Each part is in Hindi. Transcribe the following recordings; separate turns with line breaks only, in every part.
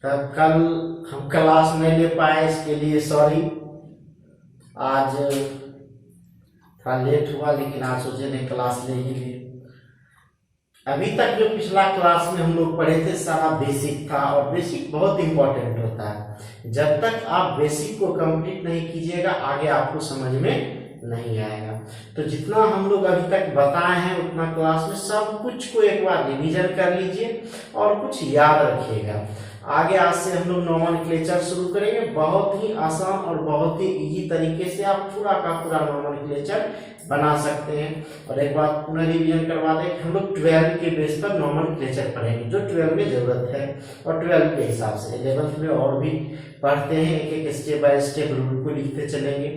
तब कल हम क्लास नहीं ले पाए, इसके लिए सॉरी। आज थोड़ा लेट हुआ, लेकिन आज सोचे नहीं क्लास ले ही लिए। अभी तक जो पिछला क्लास में हम लोग पढ़े थे सारा बेसिक था, और बेसिक बहुत इंपॉर्टेंट होता है। जब तक आप बेसिक को कंप्लीट नहीं कीजिएगा आगे आपको समझ में नहीं आएगा। तो जितना हम लोग अभी तक बताए हैं उतना क्लास में सब कुछ को एक बार रिवीजन कर लीजिए और कुछ याद रखिएगा। आगे आज से हम लोग नोमेनक्लेचर शुरू करेंगे। बहुत ही आसान और बहुत ही इजी तरीके से आप पूरा का पूरा नोमेनक्लेचर बना सकते हैं। और एक बार पुनः रिवीजन करवा दें कि हम लोग 12 के बेस पर नोमेनक्लेचर पढ़ेंगे, जो 12 में जरूरत है, और 12 के हिसाब से 11th में और भी पढ़ते हैं, एक एक स्टेप बाय स्टेप रूल को लिखते चलेंगे।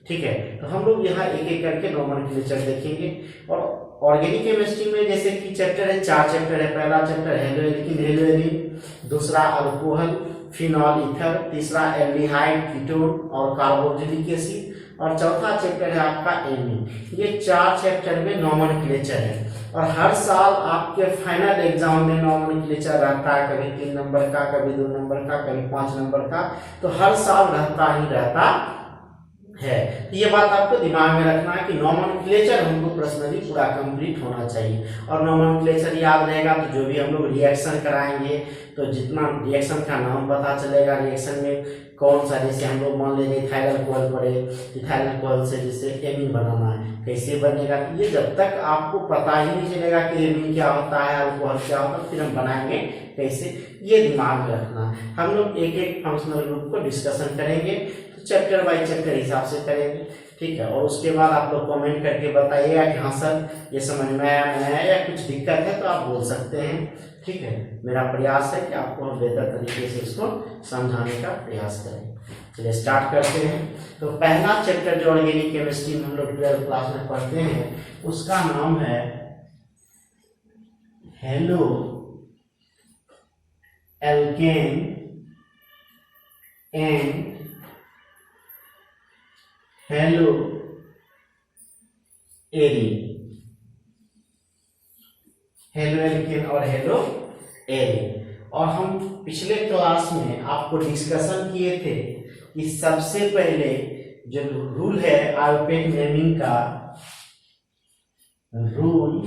ठीक है, तो हम लोग यहाँ एक एक करके नोमेनक्लेचर देखेंगे। और ऑर्गेनिक केमिस्ट्री में जैसे कि चैप्टर है, 4 चैप्टर है। पहला चैप्टर हेलो एल्कीन हेलो एलीन, दूसरा अल्कोहल फिनॉल ईथर, तीसरा एल्डिहाइड कीटोन और कार्बोक्सिलिक एसिड, और चौथा चैप्टर है आपका एमीन। ये 4 चैप्टर में नोमेनक्लेचर है। और हर साल आपके फाइनल एग्जाम में नोमेनक्लेचर रहता है, कभी 3 नंबर का, कभी 2 नंबर का, कभी 5 नंबर का, तो हर साल रहता ही रहता है। ये बात आपको दिमाग में रखना है कि नोमेनक्लेचर हमको पर्सनली पूरा कंप्लीट होना चाहिए। और नोमेनक्लेचर याद रहेगा तो जो भी हम लोग रिएक्शन कराएंगे तो जितना रिएक्शन का नाम पता चलेगा, रिएक्शन में कौन सा, जैसे हम लोग मान लेंगे इथाइल अल्कोहल पड़े, इथाइल अल्कोहल से जैसे एमीन बनाना है, कैसे बनेगा, ये जब तक आपको पता ही नहीं चलेगा कि एमीन क्या होता है, अल्कोहल क्या होता है, फिर हम बनाएंगे कैसे, ये दिमाग में रखना। हम लोग एक एक फंक्शनल ग्रुप को डिस्कशन करेंगे, चैप्टर बाय चैप्टर हिसाब से करेंगे। ठीक है, और उसके बाद आप लोग कमेंट करके बताइएगा कि हाँ सर ये समझ में आया नहीं आया, या कुछ दिक्कत है तो आप बोल सकते हैं। ठीक है, मेरा प्रयास है कि आपको हम बेहतर तरीके से इसको समझाने का प्रयास करें। चलिए स्टार्ट करते हैं। तो पहला चैप्टर जो ऑर्गेनिक केमिस्ट्री में हम लोग 12th क्लास में पढ़ते हैं उसका नाम है halo alkane and hello arene. Halo alkane और हेलो एरीन। और हम पिछले क्लास में आपको डिस्कशन किए थे कि सबसे पहले जो रूल है आयोपेक नेमिंग का, rule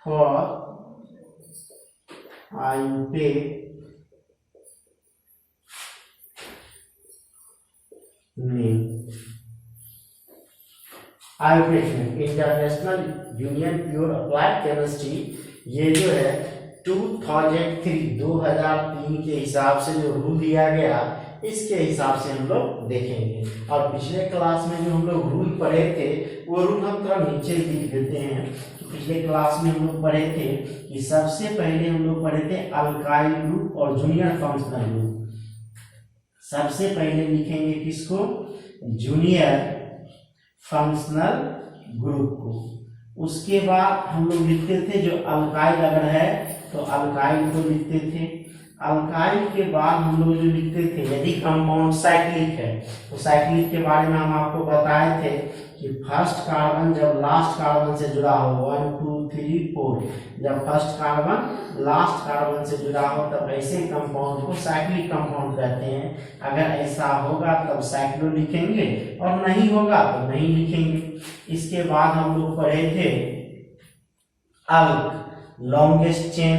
for IUPAC IUPAC name international union pure applied chemistry, ये जो है 2003 के हिसाब से जो रूल दिया गया इसके हिसाब से हम लोग देखेंगे। और पिछले क्लास में जो हम लोग रूल पढ़े थे वो रूल हम थोड़ा नीचे लिख देते हैं। तो पिछले क्लास में हम लोग पढ़े थे कि सबसे पहले हम लोग पढ़े थे अल्काइल ग्रुप और जूनियर फंक्शनल ग्रुप। सबसे पहले लिखेंगे किसको, जूनियर फंक्शनल ग्रुप को। उसके बाद हम लोग लिखते थे जो अल्काइल अगर है तो अल्काइल को लिखते थे। अल्काइल के बाद हम लोग जो लिखते थे यदि कंपाउंड साइक्लिक है तो साइक्लिक के बारे में हम आपको बताए थे कि फर्स्ट कार्बन जब लास्ट कार्बन से जुड़ा हो, 1 2 3 4, जब फर्स्ट कार्बन लास्ट कार्बन से जुड़ा हो तब ऐसे कंपाउंड को साइक्लिक कंपाउंड कहते हैं। अगर ऐसा होगा तब साइक्लो लिखेंगे और नहीं होगा तो नहीं लिखेंगे। इसके बाद हम लोग पढ़े थे अल्क, लॉन्गेस्ट चेन।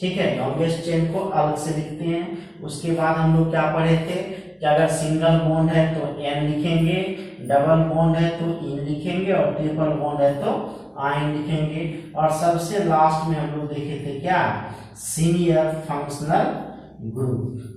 ठीक है, लॉन्गेस्ट चेन को अल्क से लिखते हैं। उसके बाद हम लोग क्या पढ़े थे कि अगर सिंगल बॉन्ड है तो एन लिखेंगे, डबल बॉन्ड है तो इन लिखेंगे, और ट्रिपल बॉन्ड है तो आइन लिखेंगे। और सबसे लास्ट में हम लोग देखे थे क्या, सीनियर फंक्शनल ग्रुप।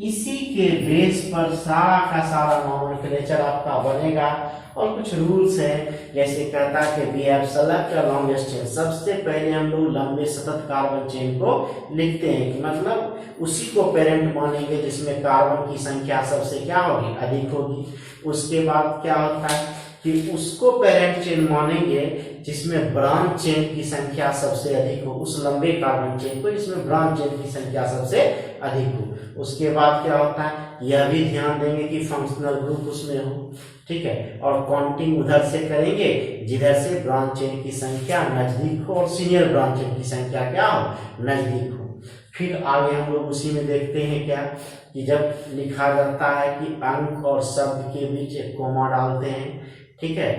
इसी के बेस पर सारा का सारा नोमेनक्लेचर आपका बनेगा। और कुछ रूल्स हैं, जैसे कहता है कि we have select the longest chain. सबसे पहले हम लोग लंबे सतत कार्बन चेन को लिखते हैं कि मतलब उसी को पेरेंट मानेंगे जिसमें कार्बन की संख्या सबसे क्या होगी, अधिक होगी। उसके बाद क्या होता है कि उसको पेरेंट चेन मानेंगे जिसमें ब्रांच चेन की संख्या सबसे अधिक हो, उस लंबे कार्बन चेन को जिसमें ब्रांच चेन की संख्या सबसे अधिक हो। उसके बाद क्या होता है, यह भी ध्यान देंगे कि फंक्शनल ग्रुप उसमें हो। ठीक है, और काउंटिंग उधर से करेंगे जिधर से ब्रांच चेन की संख्या नजदीक हो और सीनियर ब्रांच चेन की संख्या क्या हो, नजदीक हो। फिर आगे हम लोग उसी में देखते हैं क्या कि जब लिखा जाता है कि अंक और शब्द के बीच एक कोमा डालते हैं, ठीक है,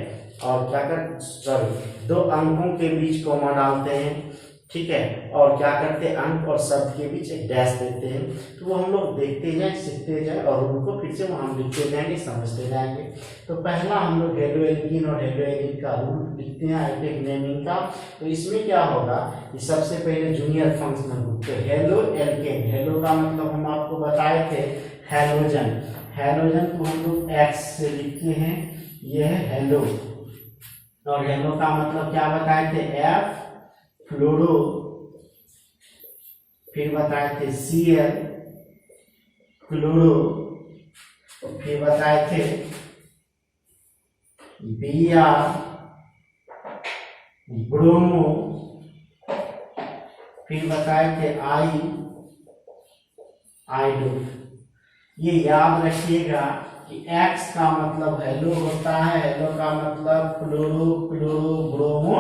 और क्या कर सॉरी 2 अंकों के बीच कोमा डालते हैं, ठीक है, और क्या करते हैं अंक और शब्द के बीच एक डैश देते हैं। तो वो हम लोग देखते जाए, सीखते जाए और उनको फिर से वहां लिखते जाएंगे, समझते जाएंगे। तो पहला हम लोग हेलो एल्कीन और हेलो एलिन का रूल लिखते हैं आइटेक नेमिंग का। तो इसमें क्या होगा कि सबसे पहले जूनियर फंक्शनल ग्रुप, तो हेलो एल्केन, हेलो का मतलब हम आपको बताए थे हेलोजन, हेलोजन को हम लोग एक्स से लिखते हैं, यह है हेलो। और हेलो का मतलब क्या बताए थे एफ फ्लोरो, फिर बताए थे Cl क्लोरो, फिर बताए थे Br ब्रोमो, फिर बताए थे आइडो। ये याद रखिएगा कि X का मतलब हेलो होता है, हेलो का मतलब फ्लोरो क्लोरो ब्रोमो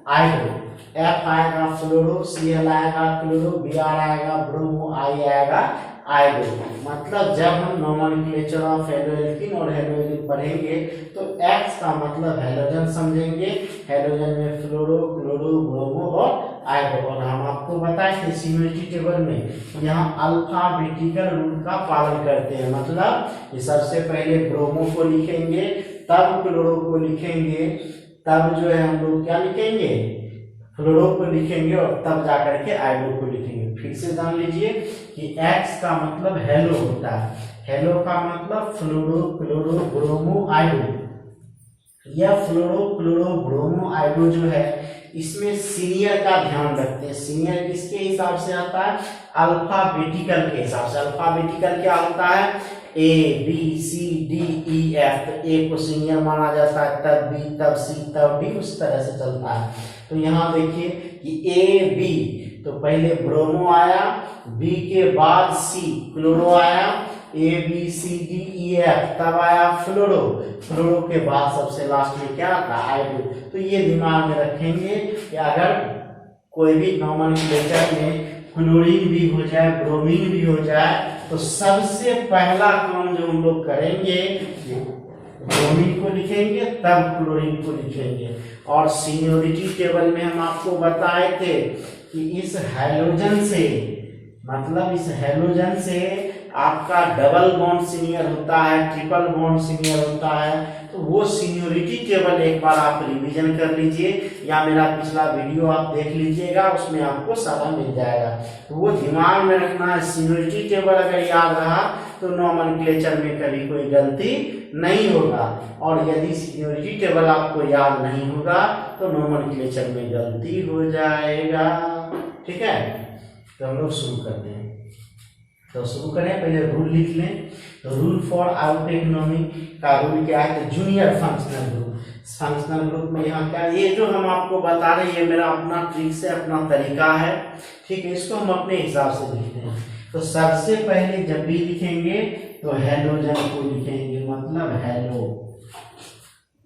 आइडो, F आएगा फ्लोरो, Cl आएगा क्लोरो, Br आएगा ब्रोमो, I आएगा आइडो। मतलब जब हम नोमेनक्लेचर ऑफ हेलोएल्कीन और हेलोएलिन पढ़ेंगे तो X का मतलब हेलोजन समझेंगे, हेलोजन में फ्लोरो क्लोरो ब्रोमो और आइडो। और हम आपको बताए थे सीनियरिटी टेबल में यहाँ अल्फाबेटिकल रूल का पालन करते हैं, मतलब ये सबसे पहले ब्रोमो को लिखेंगे, तब क्लोरो को लिखेंगे, तब जो है हम लोग क्या लिखेंगे फ्लोरो को लिखेंगे और तब जाकर के आइडो को लिखेंगे। फिर से जान लीजिए कि X का मतलब हेलो होता है, हेलो का मतलब फ्लोरो क्लोरो ब्रोमो आइडो। यह फ्लोरो क्लोरो ब्रोमो आइडो जो है इसमें सीनियर का ध्यान रखते हैं। सीनियर किसके हिसाब से आता है? अल्फाबेटिकल के हिसाब से। अल्फाबेटिकल क्या होता है? A B C D E F। तो A को सीनियर माना जाता है, तब B, तब C, तब D, उस तरह से चलता है। तो यहाँ देखिए कि A B, तो पहले ब्रोमो आया, B के बाद C क्लोरो आया, A B C D E F, तब आया फ्लोरो, फ्लोरो के बाद सबसे लास्ट में क्या आता है? आइडो। तो ये दिमाग में रखेंगे कि अगर कोई भी नोमेनक्लेचर में क्लोरीन भी हो जाए, ब्रोमीन भी हो जाए, तो सबसे पहला काम जो हम लोग करेंगे ब्रोमीन को लिखेंगे, तब क्लोरीन को लिखेंगे। और सीनियोरिटी टेबल में हम आपको बताए थे कि इस हैलोजन से, मतलब इस हैलोजन से आपका डबल बॉन्ड सीनियर होता है, ट्रिपल बॉन्ड सीनियर होता है। तो वो सीनियोरिटी टेबल एक बार आप रिवीजन कर लीजिए या मेरा पिछला वीडियो आप देख लीजिएगा, उसमें आपको सारा मिल जाएगा। तो वो दिमाग में रखना है। सीनियोरिटी टेबल अगर याद रहा तो नोमेनक्लेचर में कभी कोई गलती नहीं होगा, और यदि सीनियोरिटी टेबल आपको याद नहीं होगा तो नोमेनक्लेचर में गलती हो जाएगा। ठीक है, तो हम लोग शुरू करते हैं। तो शुरू करें, पहले रूल लिख लें। तो रूल फॉर आउटोनॉमी का रूल क्या है? तो junior functional group. Functional group में यहाँ क्या, ये जो हम आपको बता रहे हैं ये मेरा अपना ट्रिक से अपना तरीका है, ठीक है, इसको हम अपने हिसाब से लिखते हैं। तो सबसे पहले जब भी लिखेंगे तो हेलोजन को लिखेंगे, मतलब हेलो।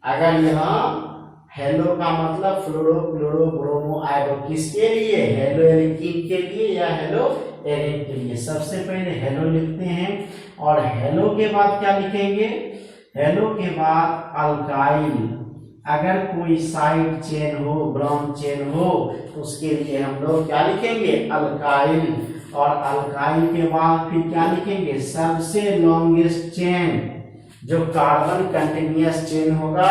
अगर यहाँ हेलो का मतलब फ्लोरो क्लोरो ब्रोमो आइडो, किसके लिए? हेलो एल्कीन के लिए या हेलो एरिन के लिए। सबसे पहले हेलो लिखते हैं और हेलो के बाद क्या लिखेंगे? हेलो के बाद अल्काइल। अगर कोई साइड चेन हो, ब्राउन चेन हो, तो उसके लिए हम लोग क्या लिखेंगे? अल्काइल। और अल्काइल के बाद फिर क्या लिखेंगे? सबसे लॉन्गेस्ट चेन, जो कार्बन कंटिन्यूअस चेन होगा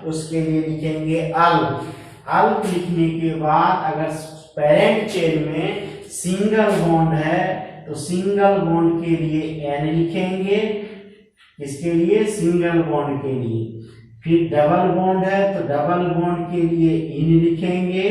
उसके लिए लिखेंगे अल्क। अल्क लिखने के बाद अगर पेरेंट चेन में सिंगल बॉन्ड है तो सिंगल बॉन्ड के लिए एन लिखेंगे, इसके लिए सिंगल बॉन्ड के लिए। फिर डबल बॉन्ड है तो डबल बॉन्ड के लिए इन लिखेंगे,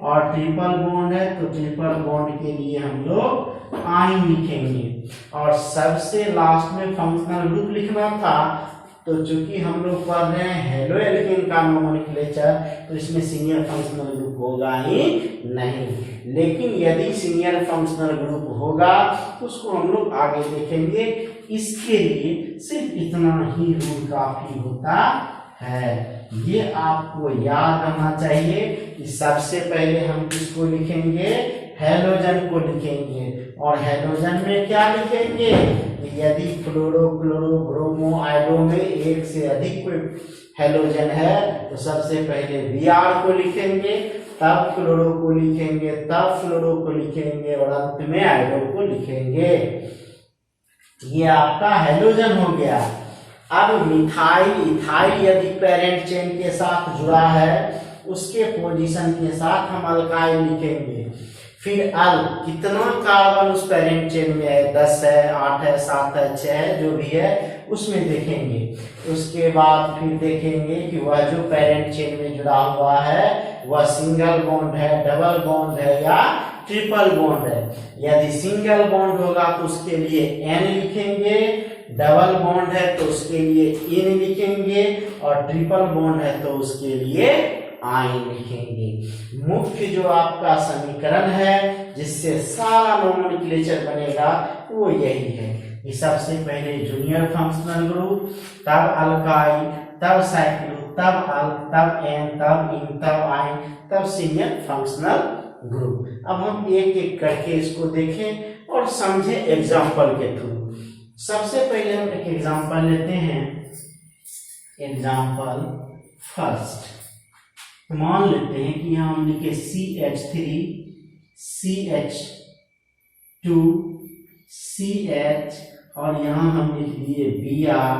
और ट्रिपल बॉन्ड है तो ट्रिपल बॉन्ड के लिए हम लोग आइन लिखेंगे। और सबसे लास्ट में फंक्शनल ग्रुप लिखना था, तो चूंकि हम लोग पढ़ रहे हैं हेलो एल्केन का नोमेनक्लेचर, तो इसमें सीनियर फंक्शनल ग्रुप होगा ही नहीं। लेकिन यदि सीनियर फंक्शनल ग्रुप होगा तो उसको हम लोग आगे देखेंगे। इसके लिए सिर्फ इतना ही रूल काफी होता है। ये आपको याद रहना चाहिए कि सबसे पहले हम किसको लिखेंगे? हैलोजन को लिखेंगे। और हैलोजन में क्या लिखेंगे? यदि फ्लोरो क्लोरो ब्रोमो आयोडो में एक से अधिक कोई हैलोजन है तो सबसे पहले Br को लिखेंगे, तब क्लोरो को लिखेंगे, तब फ्लोरो को लिखेंगे और अंत में आयोडो को लिखेंगे। ये आपका हैलोजन हो गया। अब मिथाइल इथाइल यदि पेरेंट चेन के साथ जुड़ा है उसके पोजीशन के साथ हम अल्काइल लिखेंगे। फिर अल कितना कार्बन उस पेरेंट चेन में है, 10 है, 8 है, 7 है, 6 है, जो भी है उसमें देखेंगे। उसके बाद फिर देखेंगे कि वह जो पेरेंट चेन में जुड़ा हुआ है वह सिंगल बॉन्ड है, डबल बॉन्ड है या ट्रिपल बॉन्ड है। यदि सिंगल बॉन्ड होगा तो उसके लिए N लिखेंगे, डबल बॉन्ड है तो उसके लिए इन लिखेंगे और ट्रिपल बॉन्ड है तो उसके लिए आइन लिखेंगे। मुख्य जो आपका समीकरण है जिससे सारा नोमेनक्लेचर बनेगा वो यही है कि सबसे पहले जूनियर फंक्शनल ग्रुप, तब अल्काइल, तब साइक्लो, तब अल, तब एन, तब इन, तब आइन, तब सीनियर फंक्शनल ग्रुप। अब हम एक एक करके इसको देखें और समझें एग्जाम्पल के थ्रू। सबसे पहले हम एक एग्जाम्पल लेते हैं। एग्जाम्पल फर्स्ट मान लेते हैं कि यहाँ हम लिखे CH3 CH2 CH और यहाँ हम लिख दिए Br,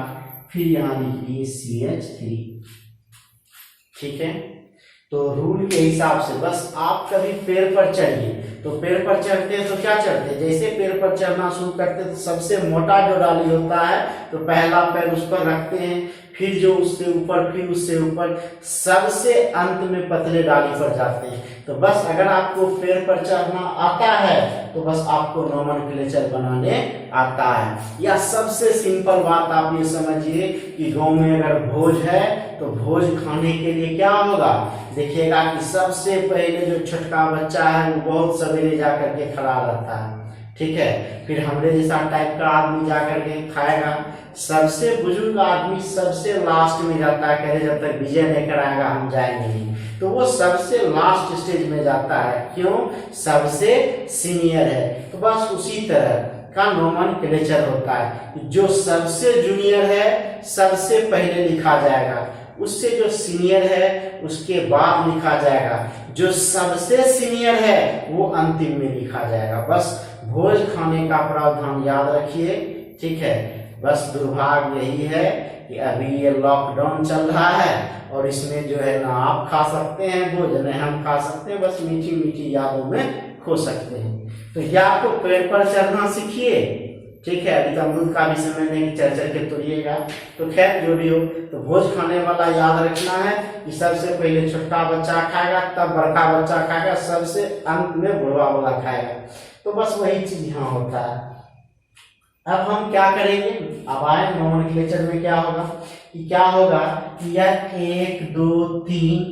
फिर यहाँ लिख दिए CH3। ठीक है, तो रूल के हिसाब से बस आप कभी पेड़ पर चढ़िए तो पेड़ पर चढ़ते हैं तो क्या चढ़ते हैं, जैसे पेड़ पर चढ़ना शुरू करते हैं तो सबसे मोटा जो डाली होता है तो पहला पैर उस पर रखते हैं, फिर जो उससे ऊपर, फिर उससे ऊपर, सबसे अंत में पतले डाली पर जाते हैं। तो बस अगर आपको पेड़ पर चढ़ना आता है तो बस आपको नोमेनक्लेचर बनाने आता है। या सबसे सिंपल बात आप ये समझिए कि गांव में अगर भोज है तो भोज खाने के लिए क्या होगा, देखिएगा कि सबसे पहले जो छोटका बच्चा है वो बहुत सवेरे जा करके खड़ा रहता है। ठीक है, फिर हमरे जैसा टाइप का आदमी जा करके खाएगा। सबसे बुजुर्ग आदमी सबसे लास्ट में जाता है, कहे जब तक विजय लेकर आएगा हम जाएंगे नहीं, तो वो सबसे लास्ट स्टेज में जाता है। क्यों? सबसे सीनियर है। तो बस उसी तरह का नोमेनक्लेचर होता है, जो सबसे जूनियर है सबसे पहले लिखा जाएगा, उससे जो सीनियर है उसके बाद लिखा जाएगा, जो सबसे सीनियर है वो अंतिम में लिखा जाएगा। बस भोज खाने का प्रावधान याद रखिए। ठीक है, बस दुर्भाग्य यही है कि अभी ये लॉकडाउन चल रहा है और इसमें जो है ना आप खा सकते हैं भोज, न हम खा सकते हैं, बस मीठी मीठी यादों में खो सकते हैं। तो ये आपको पेड़ पर चढ़ना सीखिए। ठीक है, अभी तो अमरूद का भी समय नहीं कि चढ़ के तोड़िएगा। तो खैर जो भी हो, तो भोज खाने वाला याद रखना है कि सबसे पहले छोटा बच्चा खाएगा, तब बड़का बच्चा खाएगा, सबसे अंत में बुढ़वा वाला खाएगा। तो बस वही चीज यहाँ होता है। अब हम क्या करेंगे, अब आए नोमेनक्लेचर में क्या होगा कि क्या होगा कि यह 1 2 3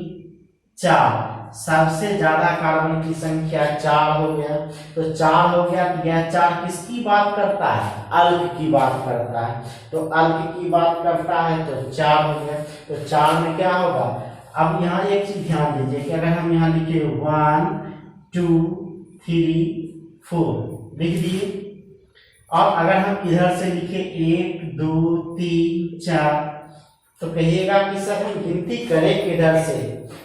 4 सबसे ज्यादा कार्बन की संख्या 4 हो गया। तो 4 हो गया कि यह 4 किसकी बात करता है, अल्क की बात करता है। तो अल्क की बात करता है तो 4 हो गया। तो 4 में क्या होगा, अब यहाँ एक चीज ध्यान दीजिए कि अगर हम यहाँ लिखे 1 2 3 4 लिख दिए, और अगर हम इधर से लिखे 1 2 3 4 तो कहिएगा कि सर हम गिनती करें किधर से,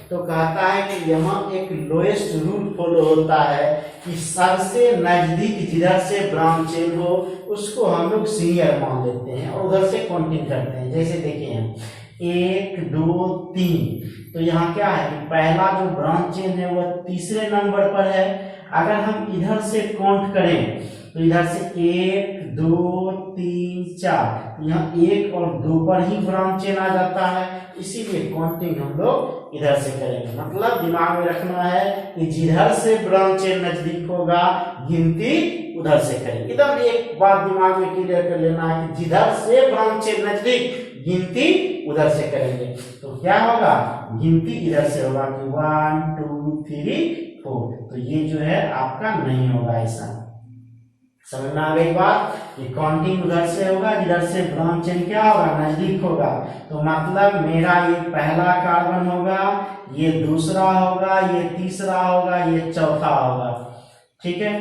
तो कहता है कि यहाँ एक लोएस्ट रूल फॉलो होता है कि सबसे नजदीक जिधर से ब्रांच चेन हो उसको हम लोग सीनियर मान लेते हैं और उधर से काउंटिंग करते हैं। जैसे देखिए हम 1 2 3, तो यहाँ क्या है कि पहला जो ब्रांच चेन है वह तीसरे नंबर पर है। अगर हम इधर से काउंट करें तो इधर से 1 2 3 4, यहाँ 1 और 2 पर ही ब्रांच चेन आ जाता है, इसीलिए काउंटिंग हम लोग इधर से करेंगे। मतलब दिमाग में रखना है कि जिधर से ब्रांच चेन नजदीक होगा गिनती उधर से करेंगे। इधर एक बात दिमाग में क्लियर कर लेना है कि जिधर से ब्रांच चेन नजदीक गिनती उधर से करेंगे। तो क्या होगा, गिनती इधर से होगा कि 1 2 3 4। तो ये जो है आपका नहीं होगा ऐसा। समझ में आ गई बात कि काउंटिंग उधर से होगा जिधर से ब्रांच चेन क्या होगा, नजदीक होगा। तो मतलब मेरा ये पहला कार्बन होगा, ये दूसरा होगा, ये तीसरा होगा, ये चौथा होगा। ठीक है।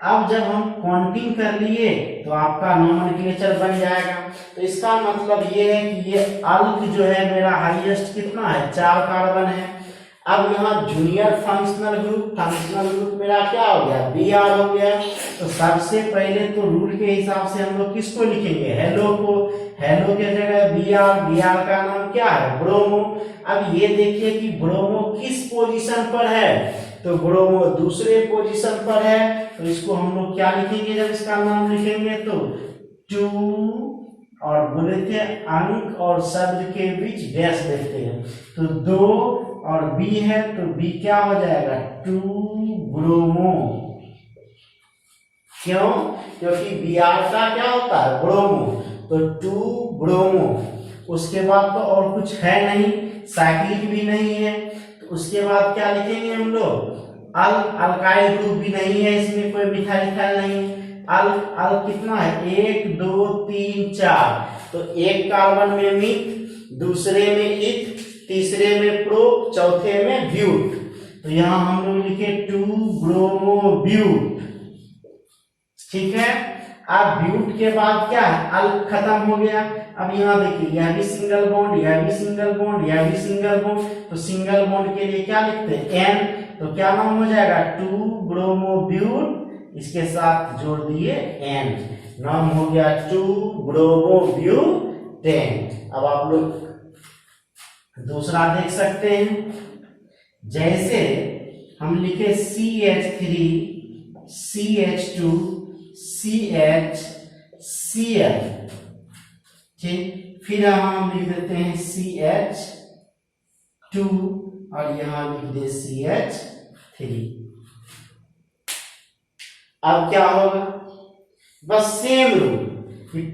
अब जब हम काउंटिंग कर लिए तो आपका नोमेनक्लेचर बन जाएगा। तो इसका मतलब ये है कि ये अल्क जो है मेरा हाईएस्ट कितना है, 4 कार्बन है। अब यहाँ जूनियर फंक्शनल ग्रुप मेरा क्या हो गया, Br हो गया। तो सबसे पहले तो रूल के हिसाब से हम लोग किसको लिखेंगे, हेलो को। हेलो के जगह Br का नाम क्या है, ब्रोमो। अब ये देखिए कि ब्रोमो किस पोजीशन पर है, तो ब्रोमो दूसरे पोजीशन पर है। तो इसको हम लोग क्या लिखेंगे, जब इसका नाम लिखेंगे तो 2 और बोले थे अंक और शब्द के बीच डैश देते हैं, तो 2 और बी है तो बी क्या हो जाएगा, 2 ब्रोमो। क्यों, क्योंकि Br का क्या होता है, ब्रोमो, तो 2 ब्रोमो। उसके बाद तो और कुछ है नहीं, साइक्लिक भी नहीं है, तो उसके बाद क्या लिखेंगे हम लोग, अल्काइल ग्रुप भी नहीं है, इसमें कोई मिथाइल नहीं है। अल कितना है, 1 2 3 4, तो एक कार्बन में मिथ, दूसरे में इथ, तीसरे में प्रो, चौथे में ब्यूट। तो यहां हम लोग लिखे 2 ब्रोमो ब्यूट, ठीक है। अब ब्यूट के बाद क्या है, अल खत्म हो गया। अब यहाँ देखिए यह भी सिंगल बॉन्ड, यह भी सिंगल बॉन्ड, यह भी सिंगल बॉन्ड, तो सिंगल बॉन्ड के लिए क्या लिखते हैं, एन। तो क्या नाम हो जाएगा, 2 ब्रोमो ब्यूट, इसके साथ जोड़ दिए एन, नाम हो गया 2 ब्रोमो ब्यूटेन। अब आप लोग दूसरा देख सकते हैं, जैसे हम लिखे CH3 CH2 CH Cl, ठीक। फिर हम लिख देते हैं CH2 और यहां लिख दे CH3। अब क्या होगा, बस सेम रूल,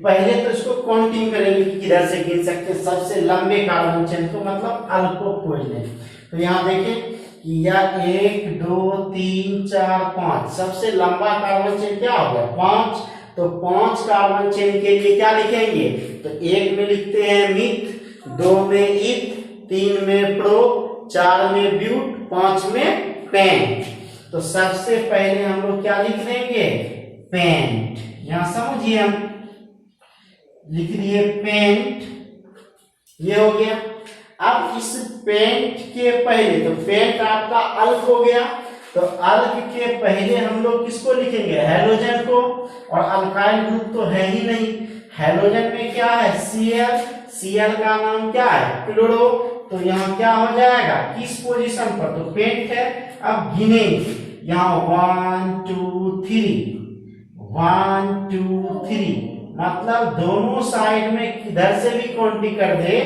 पहले तो इसको काउंटिंग करेंगे कि किधर से गिन सकते हैं, सबसे लंबे कार्बन चेन को, मतलब अल को खोज लें। तो यहाँ देखें कि यह 1 2 3 4 5, सबसे लंबा कार्बन चेन क्या हो गया, 5। तो 5 कार्बन चेन के लिए क्या लिखेंगे, तो 1 में लिखते हैं मिथ, 2 में इथ, 3 में प्रो, 4 में ब्यूट, 5 में पेंट। तो सबसे पहले हम लोग क्या लिख देंगे, पेंट। यहां समझिए, हम लिख दिए पेंट, ये हो गया। अब इस पेंट के पहले, तो पेंट आपका अल्क हो गया, तो अल्क के पहले हम लोग किसको लिखेंगे, हैलोजन को। और अल्काइल ग्रुप तो है ही नहीं, हैलोजन में क्या है, Cl, Cl का नाम क्या है, क्लोरो। तो यहाँ क्या हो जाएगा, किस पोजीशन पर, तो पेंट है। अब गिनेंगे, यहाँ 1 2 3 1 2 3, मतलब दोनों साइड में किधर से भी काउंटिंग कर दे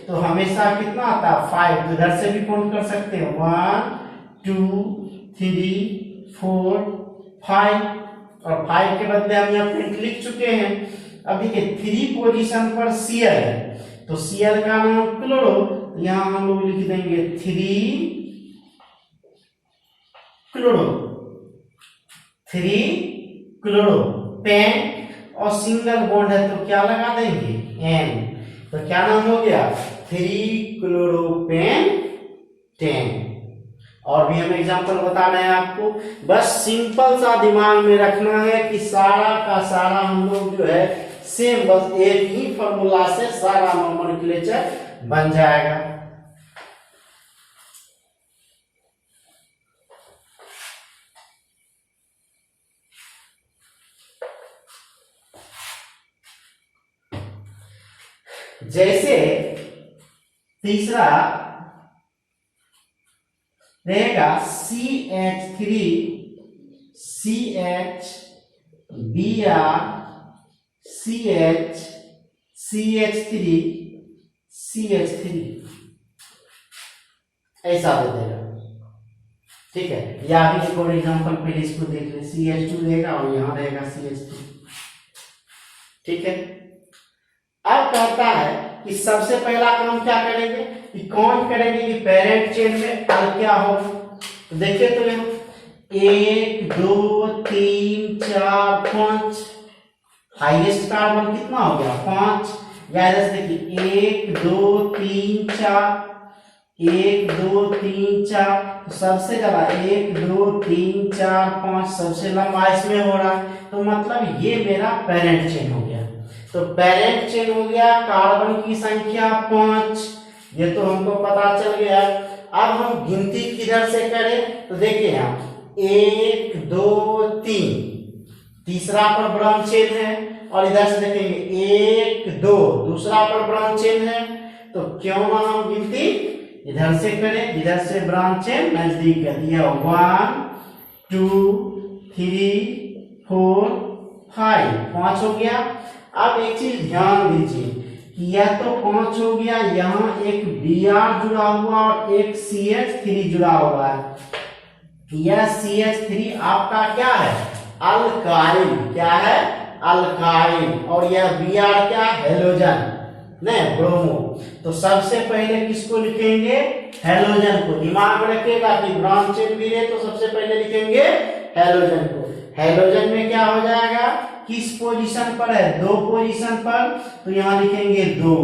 तो हमेशा कितना आता है, 5। तो इधर से भी काउंट कर सकते हैं, 1 2 3 4 5, और 5 के बदले हम यहाँ प्रिंट लिख चुके हैं। अब देखिए 3 पोजीशन पर Cl है, तो Cl का नाम क्लोरो, यहाँ हम लोग लिख देंगे 3 क्लोरो, 3 क्लोरो पेंट, और सिंगल बॉन्ड है तो क्या लगा देंगे, एन। तो क्या नाम हो गया, 3 क्लोरोपेन 10। और भी हमें एग्जांपल बताना है आपको, बस सिंपल सा दिमाग में रखना है कि सारा का सारा हम लोग जो है सेम, बस एक ही फॉर्मूला से सारा नोमेनक्लेचर बन जाएगा। जैसे तीसरा रहेगा CH3 CH Br CH CH3 CH3, ऐसा दे देगा, ठीक है। या भी एक और एग्जांपल पहले इसको देख ले, CH2 रहेगा और यहां रहेगा CH3, ठीक है। अब कहता है कि सबसे पहला काम क्या करेंगे, कि काउंट करेंगे कि पेरेंट चेन में अल क्या हो। तो देखिए, तो यहाँ 1 2 3 4 5, हाईएस्ट कार्बन कितना हो गया, 5। या इधर से देखिए 1 2 3 4, 1 2 3 4, तो सबसे ज्यादा 1 2 3 4 5 सबसे लंबा इसमें हो रहा है, तो मतलब ये मेरा पेरेंट चेन हो गया। तो पेरेंट चेन हो गया, कार्बन की संख्या 5, ये तो हमको पता चल गया। अब हम गिनती किधर से करें, तो देखिए यहाँ 1 2 3, तीसरा पर ब्रांच चेन है, और इधर से देखेंगे 1 2, दूसरा पर ब्रांच चेन है। तो क्यों ना हम गिनती इधर से करें, इधर से ब्रांच चेन नजदीक कर दिया, 1 2 3 4 5, 5 हो गया। अब एक चीज ध्यान दीजिए कि यह तो 5 हो गया, यहाँ एक Br जुड़ा हुआ और एक CH3 जुड़ा हुआ है। यह CH3 आपका क्या है, अल्काइल, क्या है, अल्काइल, और यह Br क्या, हेलोजन, नहीं ब्रोमो। तो सबसे पहले किसको लिखेंगे, हेलोजन को। दिमाग में रखिएगा कि ब्रांच चेन भी है तो सबसे पहले लिखेंगे हेलोजन को। हेलोजन में क्या हो जाएगा, किस पोजीशन पर है, 2 पोजीशन पर, तो यहां लिखेंगे 2।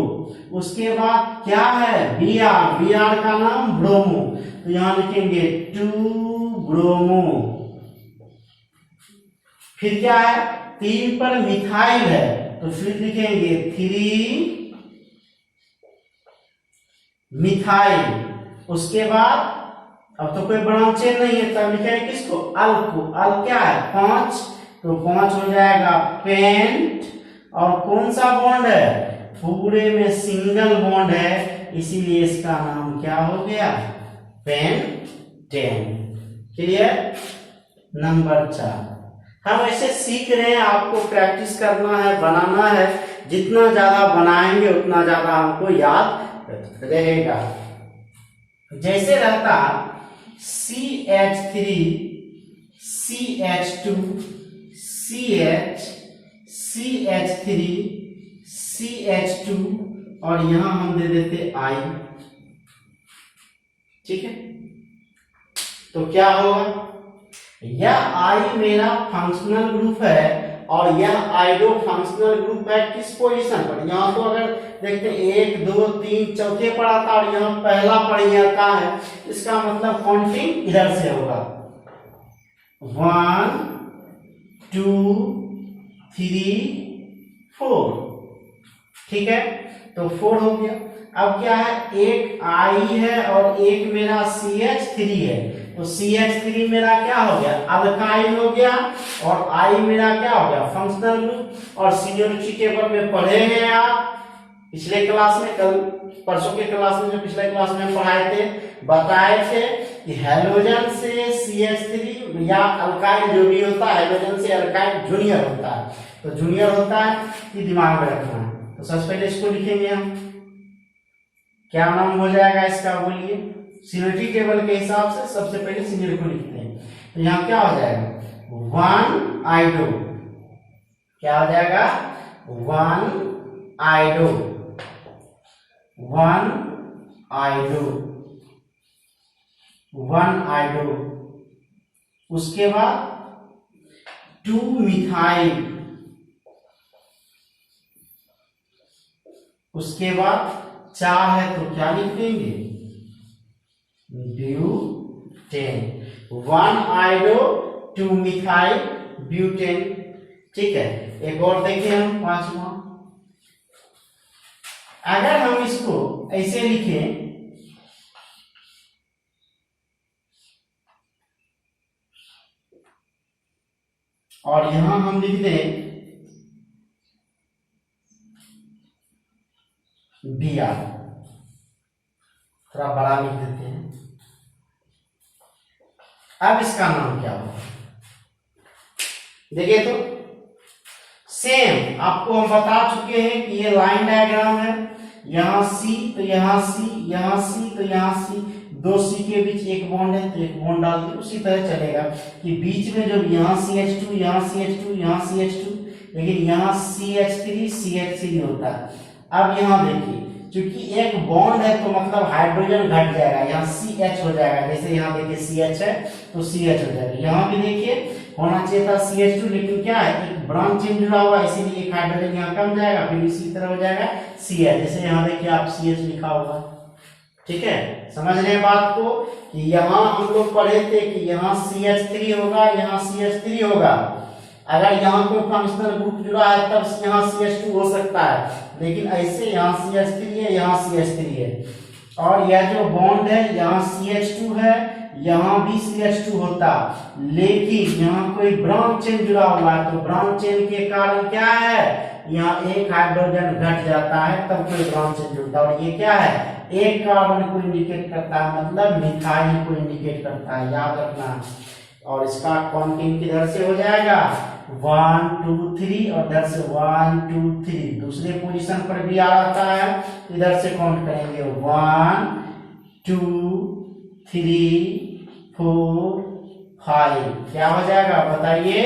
उसके बाद क्या है, Br, Br का नाम ब्रोमो, तो यहां लिखेंगे 2 ब्रोमो। फिर क्या है, 3 पर मिथाइल है, तो फिर लिखेंगे 3 मिथाइल। उसके बाद अब तो कोई ब्रांच चेन नहीं है, तब लिखेंगे किसको, अल को। अल क्या है, 5, तो 5 हो जाएगा पेंट, और कौन सा बॉन्ड है, पूरे में सिंगल बॉन्ड है, इसीलिए इसका नाम क्या हो गया, पेंटेन। क्लियर। नंबर 4, हम ऐसे सीख रहे हैं, आपको प्रैक्टिस करना है, बनाना है, जितना ज्यादा बनाएंगे उतना ज्यादा हमको याद रहेगा। जैसे रहता CH3 CH2 CH CH3 CH2, और यहां हम दे देते I, ठीक है। तो क्या होगा, यह I मेरा फंक्शनल ग्रुप है, और यह आइडो फंक्शनल ग्रुप है किस पोजीशन पर, यहाँ तो अगर देखते हैं 1 2 3 चौथे पर आता, और यहाँ पहला पर ही आता है, इसका मतलब काउंटिंग इधर से होगा, 1 2 3 4, ठीक है। तो 4 हो गया। अब क्या है, एक I है और एक मेरा CH3 है, तो CH3 मेरा क्या हो गया, अल्काइल हो गया, और I मेरा क्या हो गया, फंक्शनल ग्रुप। और सीनियोरिटी टेबल में पढ़े हैं आप पिछले क्लास में, कल परसों के क्लास में, जो पिछले क्लास में पढ़ाए थे, बताए थे कि हेलोजन से CH3 या अल्काइल जो भी होता है, हेलोजन से अल्काइल जूनियर होता है, तो जूनियर होता है, ये दिमाग में रखना है। तो सबसे पहले इसको लिखेंगे हम, क्या नाम हो जाएगा इसका, बोलिए। सीनियरिटी टेबल के हिसाब से सबसे पहले सीनियर को लिखते हैं, तो यहाँ क्या हो जाएगा, 1 आइडो, क्या हो जाएगा, 1 आइडो, 1 आइडो, 1 आइडो। उसके बाद 2 मिथाइल, उसके बाद 4 है तो क्या लिख देंगे, ब्यूटेन, 1 आइडो 2 मिथाइल ब्यूटेन, ठीक है। एक और देखें हम, 5वां, अगर हम इसको ऐसे लिखें, और यहां हम लिख दें Br, थोड़ा बड़ा लिख देते हैं। अब इसका नाम क्या होगा, देखिए तो सेम आपको हम बता चुके हैं कि ये लाइन डायग्राम है, यहाँ C तो यहाँ C, यहाँ C तो यहाँ C, 2 C के बीच एक बॉन्ड है तो एक बॉन्ड डाल दिए, उसी तरह चलेगा कि बीच में जब यहाँ CH2 यहाँ CH2 यहाँ CH2, लेकिन यहाँ CH3 CH3 होता है। अब यहाँ देखिए, क्योंकि एक बॉन्ड है तो मतलब हाइड्रोजन घट जाएगा, यहाँ CH हो जाएगा, जैसे यहाँ देखिए CH है तो CH हो जाएगा। यहाँ भी देखिए होना चाहिए था CH2, लेकिन क्या है, एक ब्रांच चेन जुड़ा हुआ, इसीलिए एक हाइड्रोजन यहाँ कम जाएगा, फिर इसी तरह हो जाएगा CH, जैसे यहाँ देखिए आप CH लिखा होगा, ठीक है, समझ रहे हैं बात को कि यहाँ हम लोग पढ़े थे कि यहाँ CH3 होगा, यहाँ CH3 होगा। अगर यहाँ कोई फंक्शनल ग्रुप जुड़ा है तब यहाँ CH2 हो सकता है, लेकिन ऐसे यहाँ CH3 है, यहाँ CH3 है। और यह जो बॉन्ड है यहाँ CH2 है, यहाँ भी CH2 होता, लेकिन यहाँ कोई ब्रांच चेन जुड़ा हुआ है, तो ब्रांच चेन के कारण क्या है, यहाँ एक हाइड्रोजन घट जाता है तब कोई ब्रांच चेन जुड़ता है। और ये क्या है, एक कार्बन को इंडिकेट करता है, मतलब मिथाइल को इंडिकेट करता है, याद रखना। और इसका काउंटिंग किधर से हो जाएगा, 1 2 3, और इधर से 1 2 3, दूसरे पोजीशन पर भी आ जाता है, इधर से काउंट करेंगे 1 2 3 4 5, क्या हो जाएगा बताइए,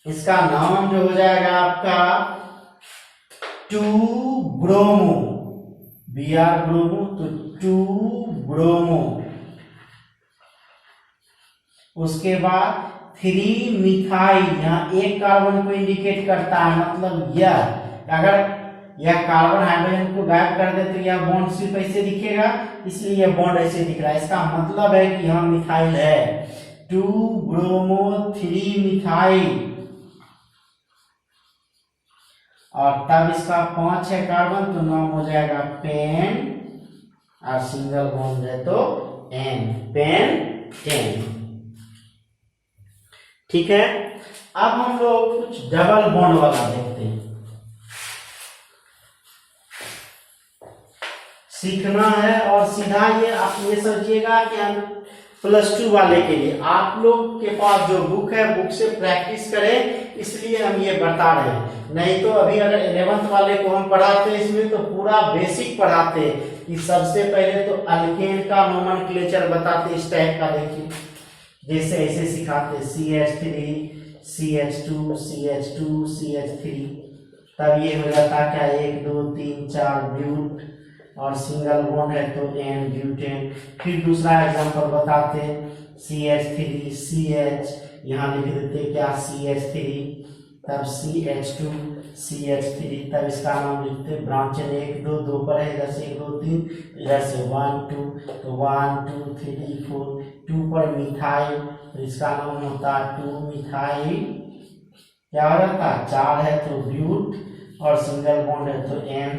इसका नाम जो हो जाएगा आपका 2 ब्रोमो, Br ब्रोमो, तो 2 ब्रोमो। उसके बाद 3 मिथाइल, यहाँ एक कार्बन को इंडिकेट करता है, मतलब यह, अगर यह कार्बन हाइड्रोजन को गायब कर दे तो यह बॉन्ड सिर्फ ऐसे दिखेगा, इसलिए यह बॉन्ड ऐसे दिख रहा है, इसका मतलब है कि यहाँ मिथाइल है। 2 ब्रोमो 3 मिथाइल, और तब इसका 5 है कार्बन, तो नाम हो जाएगा पेन, और सिंगल बॉन्ड है तो एन, पेंटेन। ठीक है, अब हम लोग कुछ डबल बॉन्ड वाला देखते हैं। सीखना है और सीधा ये आप ये समझिएगा कि हम +2 वाले के लिए आप लोग के पास जो बुक है, बुक से प्रैक्टिस करें, इसलिए हम ये बता रहे हैं। नहीं तो अभी अगर 11th वाले को हम पढ़ाते इसमें तो पूरा बेसिक पढ़ाते कि सबसे पहले तो अल्केन का नोमेनक्लेचर बताते, इस टाइप का देखिए, जैसे ऐसे सिखाते CH3 CH2 CH2 CH3, तब ये हो जाता क्या, 1 2 3 4 ब्यूट, और सिंगल बॉन्ड है तो एन ब्यूटेन। फिर दूसरा एग्जांपल बताते CH3 CH, यहाँ लिख देते क्या CH3, तब CH2 CH3, तब इसका नाम लिखते ब्रांच 1 2 2 पर है, इधर से 1 2 3, इधर से 1 2, तो 1 2 3 4, 2 पर मिथाइल, तो इसका नाम होता है 2 मिथाइल, क्या हो जाता है 4 है तो ब्यूट, और सिंगल बॉन्ड है तो एन।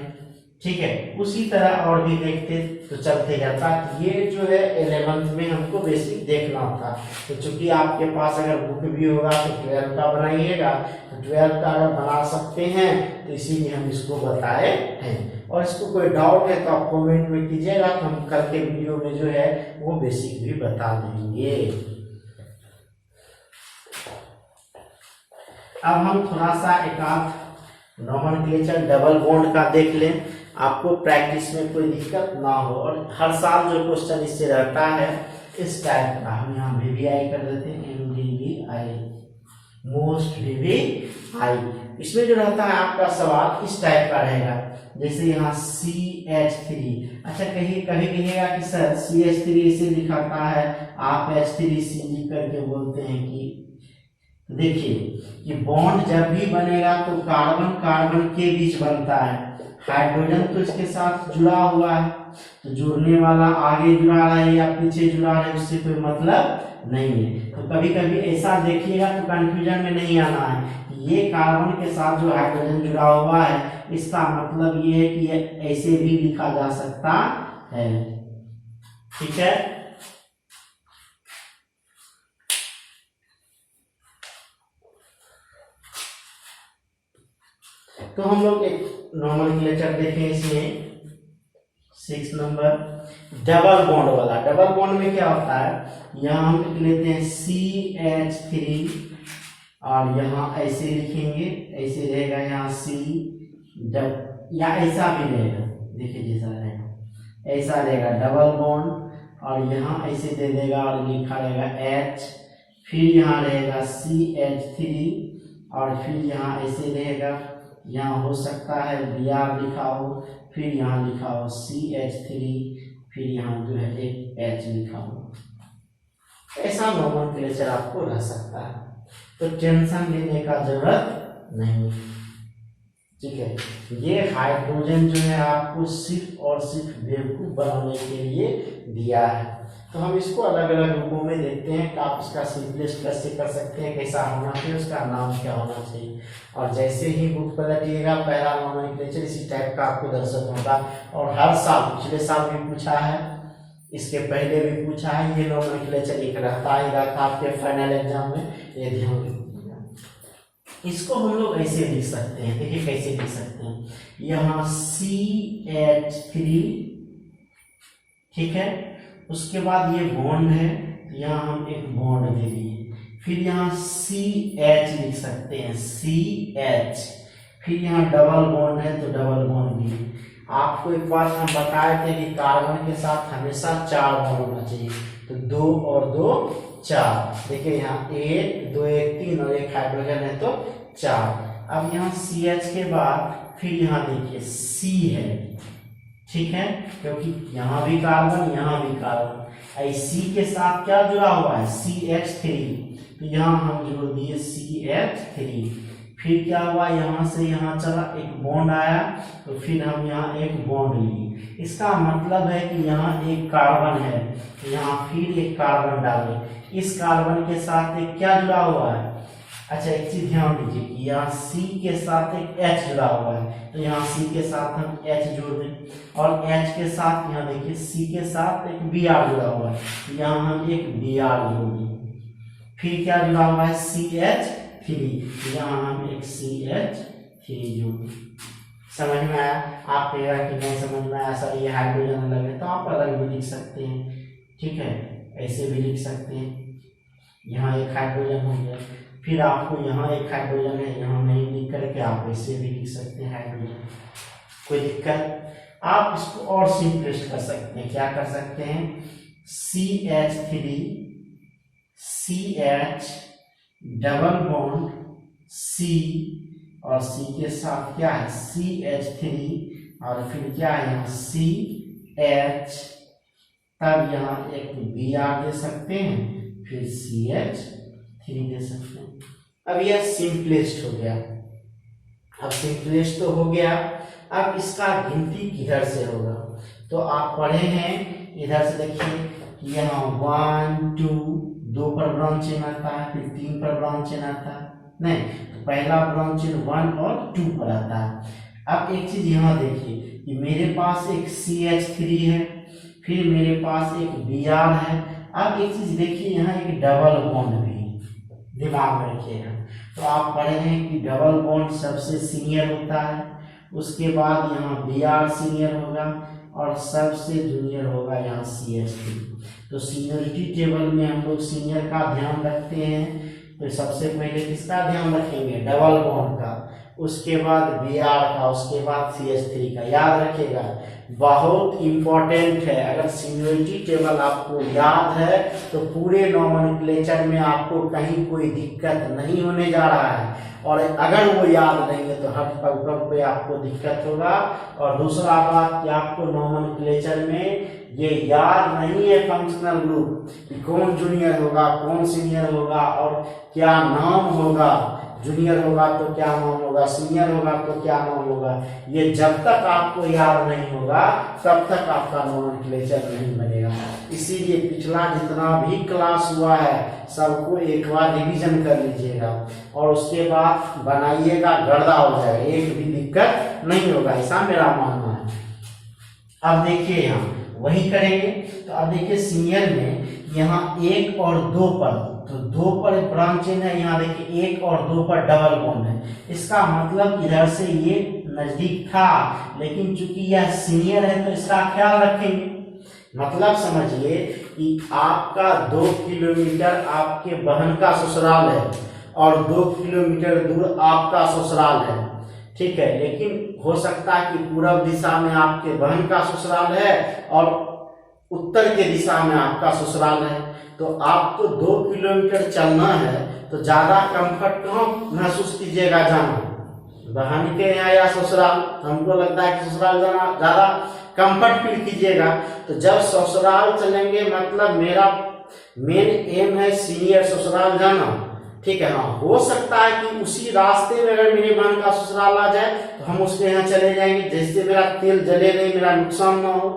ठीक है, उसी तरह और भी देखते तो चलते जाता। ये जो है 11th में हमको बेसिक देखना था, तो चूंकि आपके पास अगर बुक भी होगा तो 12 का बनाइएगा, तो 12 का अगर बना सकते हैं तो इसीलिए हम इसको बताए हैं। और इसको कोई डाउट है तो आप कमेंट में कीजिएगा, तो हम कल के वीडियो में जो है वो बेसिक भी बता देंगे। अब हम थोड़ा सा एक आध नोमेनक्लेचर डबल बॉन्ड का देख लें, आपको प्रैक्टिस में कोई दिक्कत ना हो। और हर साल जो क्वेश्चन इससे रहता है इस टाइप का, हम यहाँ VVI कर देते हैं, MDVI, मोस्ट VVI। इसमें जो रहता है आपका सवाल इस टाइप का रहेगा, जैसे यहाँ CH3, अच्छा कभी कहिएगा कि सर CH3 इसे दिखाता है, आप H3Cl करके बोलते हैं कि देखिए कि बॉन्ड जब भी बनेगा तो कार्बन कार्बन के बीच बनता है, हाइड्रोजन तो इसके साथ जुड़ा हुआ है, तो जुड़ने वाला आगे जुड़ा रहा है या पीछे जुड़ा रहा है उससे कोई मतलब नहीं है। तो कभी कभी ऐसा देखिएगा तो कंफ्यूजन में नहीं आना है, ये कार्बन के साथ जो हाइड्रोजन जुड़ा हुआ है इसका मतलब ये है कि ये ऐसे भी लिखा जा सकता है। ठीक है, तो हम लोग एक नोमेनक्लेचर देखें इसमें 6 नंबर डबल बॉन्ड वाला। डबल बॉन्ड में क्या होता है, यहाँ हम लिख लेते हैं CH3, और यहाँ ऐसे लिखेंगे, ऐसे रहेगा यहाँ C, या ऐसा भी रहेगा, देखिए जैसा रहेगा ऐसा रहेगा डबल बॉन्ड, और यहाँ ऐसे दे देगा और लिखा रहेगा H, फिर यहाँ रहेगा CH3, और फिर यहाँ ऐसे रहेगा, यहाँ हो सकता है Br लिखा हो, फिर यहाँ लिखा हो CH3, फिर यहाँ जो है एक H लिखा हो। ऐसा नोमेनक्लेचर आपको रह सकता है, तो टेंशन लेने का जरूरत नहीं। ठीक है। ये हाइड्रोजन जो है आपको सिर्फ और सिर्फ बेवकूफ बनाने के लिए दिया है। तो हम इसको अलग अलग रूपों में देखते हैं कि आप इसका सिंपलेस्ट कैसे कर सकते हैं, कैसा होना चाहिए, उसका नाम क्या होना चाहिए। और जैसे ही बुक पलटिएगा पहला नॉमेनक्लेचर इसी टाइप का आपको दर्शक होगा। और हर साल, पिछले साल भी पूछा है, इसके पहले भी पूछा है, ये नॉमेनक्लेचर एक रहता ही रहता आपके फाइनल एग्जाम में, ये ध्यान रखिएगा। इसको हम लोग ऐसे लिख सकते हैं, देखिए कैसे लिख सकते हैं। यहाँ CH3, ठीक है, उसके बाद ये बॉन्ड है, यहाँ हम एक बॉन्ड दे दिए, फिर यहाँ CH लिख सकते हैं, CH, फिर यहाँ डबल बॉन्ड है तो डबल बॉन्ड भी। आपको एक बात हम बताए थे कि कार्बन के साथ हमेशा 4 बॉन्ड होना चाहिए, तो 2 और 2 4। देखिए यहाँ 1 2 1 3 और एक हाइड्रोजन है तो 4। अब यहाँ CH के बाद फिर यहाँ देखिए C है, ठीक है, क्योंकि यहाँ भी कार्बन यहाँ भी कार्बन, C के साथ क्या जुड़ा हुआ है, CH3, तो यहाँ हम जोड़ दिए CH3। फिर क्या हुआ, यहाँ से यहाँ चला, एक बॉन्ड आया, तो फिर हम यहाँ एक बॉन्ड लिए। इसका मतलब है कि यहाँ एक कार्बन है, यहाँ फिर एक कार्बन डालें, इस कार्बन के साथ एक क्या जुड़ा हुआ है। अच्छा एक चीज ध्यान दीजिए कि यहाँ C के साथ एक H जुड़ा हुआ है, तो यहाँ C के साथ हम H जोड़ दें, और H के साथ यहाँ देखिए C के साथ एक Br जुड़ा हुआ है, यहाँ हम एक Br जोड़ दें। फिर क्या जुड़ा हुआ है, CH3, यहाँ हम एक CH3 जोड़ दें। समझ में आया? आप कहेगा कि नहीं समझ में आया सर, ये हाइड्रोजन अलग है, तो आप अलग भी लिख सकते हैं, ठीक है, ऐसे भी लिख सकते हैं। यहाँ एक हाइड्रोजन हो गया, फिर आपको यहाँ एक हाइड्रोजन है, यहाँ नहीं लिख करके आप ऐसे भी लिख सकते हैं हाइड्रोजन, कोई दिक्कत। आप इसको और सिंपलेस्ट कर सकते हैं, क्या कर सकते हैं, CH3 CH double bond C, और C के साथ क्या है CH3, और फिर क्या है यहाँ CH, तब यहाँ एक Br दे सकते हैं, फिर CH3 दे सकते हैं। अब यह सिंपलेस्ट हो गया। अब सिंपलेस्ट तो हो गया, अब इसका गिनती किधर से होगा, तो आप पढ़े हैं इधर से, देखिए यहाँ 1 2 2 पर ब्रांच चेन आता है, फिर 3 पर ब्रांच चेन आता है, नहीं तो पहला ब्रांच चेन 1 और 2 पर आता है। अब एक चीज यहाँ देखिए कि मेरे पास एक CH3 है, फिर मेरे पास एक Br है। अब एक चीज देखिए यहाँ एक डबल बॉन्ड भी, दिमाग में रखिएगा। तो आप पढ़े हैं कि डबल बॉन्ड सबसे सीनियर होता है, उसके बाद यहाँ Br सीनियर होगा, और सबसे जूनियर होगा यहाँ CH3। तो सीनियरिटी टेबल में हम लोग सीनियर का ध्यान रखते हैं, तो सबसे पहले किसका ध्यान रखेंगे, डबल बॉन्ड का, उसके बाद Br का, उसके बाद CH3 का। याद रखिएगा, बहुत इंपॉर्टेंट है। अगर सीनियरिटी टेबल आपको याद है तो पूरे नॉमेनक्लेचर में आपको कहीं कोई दिक्कत नहीं होने जा रहा है, और अगर वो याद नहीं है तो हर पल पे आपको दिक्कत होगा। और दूसरा बात कि आपको नॉमेनक्लेचर में ये याद नहीं है फंक्शनल ग्रुप कि कौन जूनियर होगा कौन सीनियर होगा और क्या नाम होगा। जूनियर होगा तो क्या नाम होगा, सीनियर होगा तो क्या नाम होगा, ये जब तक आपको याद नहीं होगा तब तक आपका नॉमेनक्लेचर नहीं बनेगा। इसीलिए पिछला जितना भी क्लास हुआ है सबको एक बार रिवीजन कर लीजिएगा, और उसके बाद बनाइएगा, गर्दा हो जाएगा, एक भी दिक्कत नहीं होगा, ऐसा मेरा मानना है। अब देखिए यहाँ वही करेंगे, तो अब देखिए सीनियर में यहाँ 1 और 2 पर, तो 2 पर ब्रांच चेन है, यहाँ देखिए 1 और 2 पर डबल बॉन्ड है। इसका मतलब इधर से ये नजदीक था, लेकिन चूंकि यह सीनियर है तो इसका ख्याल रखेंगे। मतलब समझिए कि आपका 2 किलोमीटर आपके बहन का ससुराल है और 2 किलोमीटर दूर आपका ससुराल है, ठीक है, लेकिन हो सकता है कि पूर्व दिशा में आपके बहन का ससुराल है और उत्तर के दिशा में आपका ससुराल है। तो आपको 2 किलोमीटर चलना है तो ज्यादा कंफर्ट कहाँ महसूस कीजिएगा जाना, बहन के यहाँ या ससुराल। हमको लगता है कि ससुराल जाना ज्यादा कंफर्ट फील कीजिएगा। तो जब ससुराल चलेंगे मतलब मेरा मेन एम है सीनियर ससुराल जाना, ठीक है। हाँ, हो सकता है कि उसी रास्ते में अगर मेरी बहन का ससुराल आ जाए तो हम उसके यहाँ चले जाएंगे, जिससे मेरा तेल जले नहीं, मेरा नुकसान ना हो।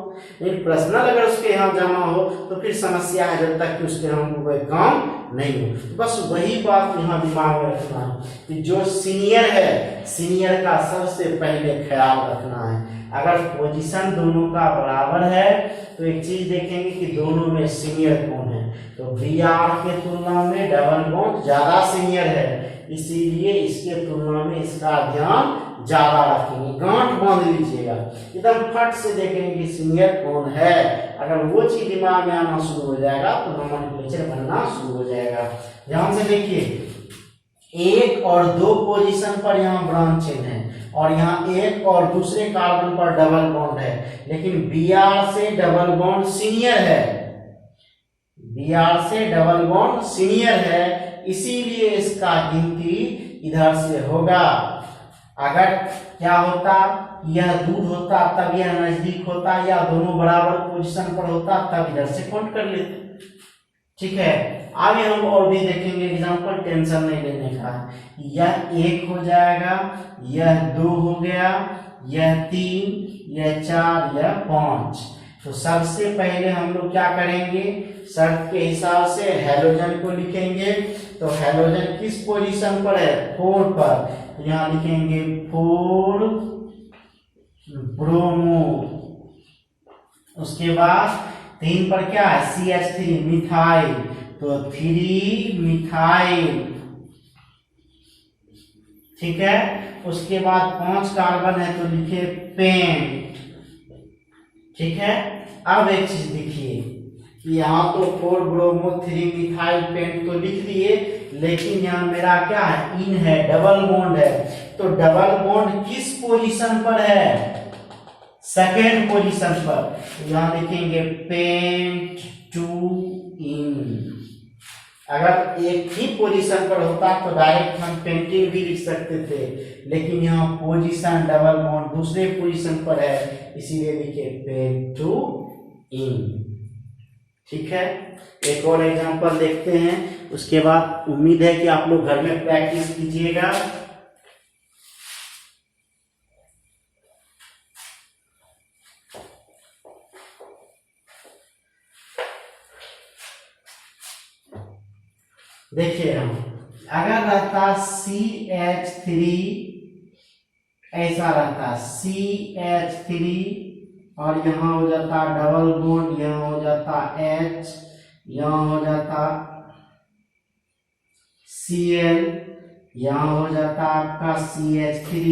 लेकिन पर्सनल अगर उसके यहाँ जाना हो तो फिर समस्या है, जब तक कि उसके यहाँ कोई काम नहीं हो। तो बस वही बात यहाँ दिमाग में रखना है कि जो सीनियर है, सीनियर का सबसे पहले ख्याल रखना है। अगर पोजीशन दोनों का बराबर है तो एक चीज देखेंगे कि दोनों में सीनियर कौन है। तो Br के तुलना में डबल बॉन्ड ज्यादा सीनियर है, इसीलिए इसके तुलना में इसका ध्यान ज्यादा रखेंगे। गांठ बांध लीजिएगा, एकदम फट से देखेंगे कि सीनियर कौन है। अगर वो चीज दिमाग में आना शुरू हो जाएगा तो नोमेनक्लेचर बनना शुरू हो जाएगा। ध्यान से देखिए, 1 और 2 पोजीशन पर यहाँ ब्रांच चेन है और यहाँ 1 और दूसरे कार्बन पर डबल बॉन्ड है, लेकिन Br से डबल बॉन्ड सीनियर है, Br से डबल बॉन्ड सीनियर है, इसीलिए इसका गिनती इधर से होगा। अगर क्या होता, यह दूर होता तब यह नजदीक होता, या दोनों बराबर पोजीशन पर होता तब इधर से काउंट कर लेते। ठीक है, आगे हम और भी देखेंगे एग्जांपल, टेंशन नहीं लेने का। यह 1 हो जाएगा, यह 2 हो गया, यह 3, यह 4, यह 5। तो सबसे पहले हम लोग क्या करेंगे, शर्त के हिसाब से हैलोजन को लिखेंगे। तो हैलोजन किस पोजीशन पर है, 4 पर, तो यहाँ लिखेंगे 4 ब्रोमो। उसके बाद 3 पर क्या है, CH3 मिथाइल, तो 3 मिथाइल। ठीक है, उसके बाद 5 कार्बन है तो लिखे पेंट। ठीक है, अब एक चीज देखिए कि यहाँ तो 4 ब्रोमो 3 मिथाइल पेंट तो लिख दिए, लेकिन यहाँ मेरा क्या है, इन है, डबल बॉन्ड है। तो डबल बॉन्ड किस पोजीशन पर है, सेकेंड पोजीशन पर। यहाँ लिखेंगे पेंट टू इन। अगर एक ही पोजीशन पर होता तो डायरेक्ट हम पेंटिंग भी लिख सकते थे, लेकिन यहाँ पोजीशन डबल बॉन्ड दूसरे पोजीशन पर है, इसीलिए लिखे पेंट टू इन। ठीक है, एक और एग्जांपल देखते हैं, उसके बाद उम्मीद है कि आप लोग घर में प्रैक्टिस कीजिएगा। देखिए, हम अगर रहता CH3, ऐसा रहता CH3 और यहाँ हो जाता डबल बॉन्ड, यहाँ हो जाता H, यहाँ हो जाता Cl, यहाँ हो जाता आपका CH3